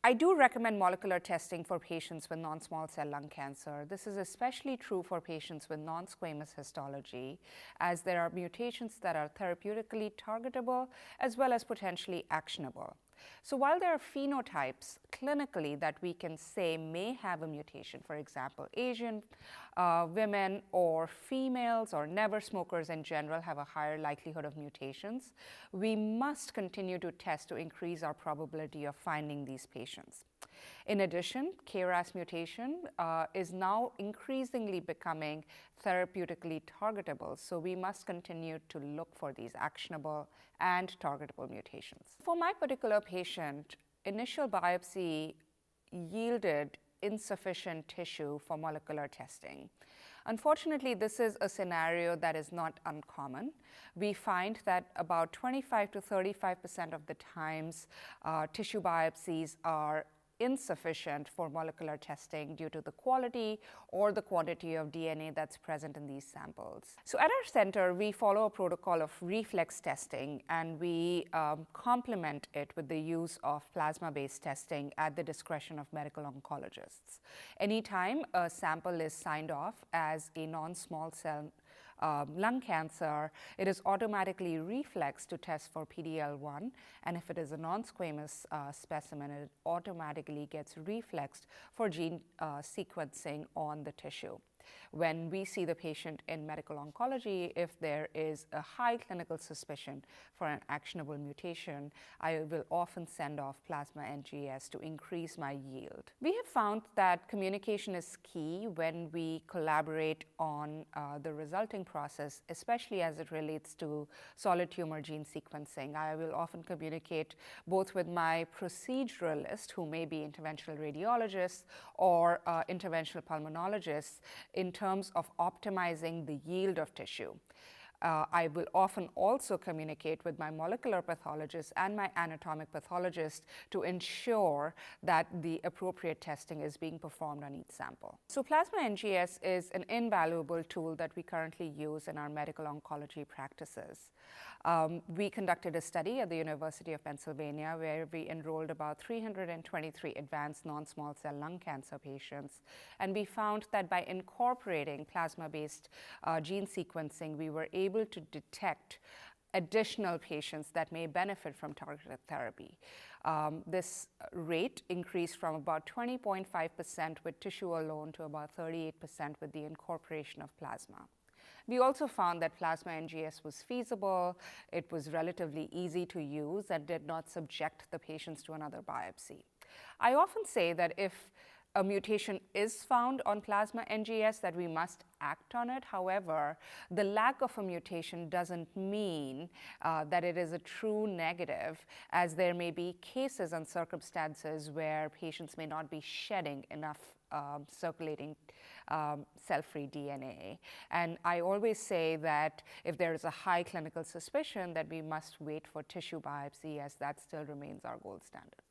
I do recommend molecular testing for patients with non-small cell lung cancer. This is especially true for patients with non-squamous histology, as there are mutations that are therapeutically targetable as well as potentially actionable. So while there are phenotypes clinically that we can say may have a mutation, for example, Asian women or females or never smokers in general have a higher likelihood of mutations, we must continue to test to increase our probability of finding these patients. In addition, KRAS mutation is now increasingly becoming therapeutically targetable, so we must continue to look for these actionable and targetable mutations. For my particular patient, initial biopsy yielded insufficient tissue for molecular testing. Unfortunately, this is a scenario that is not uncommon. We find that about 25 to 35% of the times tissue biopsies are insufficient for molecular testing due to the quality or the quantity of DNA that's present in these samples. So at our center, we follow a protocol of reflex testing, and we complement it with the use of plasma-based testing at the discretion of medical oncologists. Anytime a sample is signed off as a non-small cell lung cancer, it is automatically reflexed to test for PD-L1, and if it is a non-squamous specimen, it automatically gets reflexed for gene sequencing on the tissue. When we see the patient in medical oncology, if there is a high clinical suspicion for an actionable mutation, I will often send off plasma NGS to increase my yield. We have found that communication is key when we collaborate on the resulting process, especially as it relates to solid tumor gene sequencing. I will often communicate both with my proceduralist, who may be interventional radiologists or interventional pulmonologists, in terms of optimizing the yield of tissue. I will often also communicate with my molecular pathologist and my anatomic pathologist to ensure that the appropriate testing is being performed on each sample. So plasma NGS is an invaluable tool that we currently use in our medical oncology practices. We conducted a study at the University of Pennsylvania where we enrolled about 323 advanced non-small cell lung cancer patients, and we found that by incorporating plasma-based gene sequencing, we were able to detect additional patients that may benefit from targeted therapy. This rate increased from about 20.5% with tissue alone to about 38% with the incorporation of plasma. We also found that plasma NGS was feasible, it was relatively easy to use, and did not subject the patients to another biopsy. I often say that if a mutation is found on plasma NGS, that we must act on it. However, the lack of a mutation doesn't mean that it is a true negative, as there may be cases and circumstances where patients may not be shedding enough circulating cell-free DNA. And I always say that if there is a high clinical suspicion, that we must wait for tissue biopsy, as that still remains our gold standard.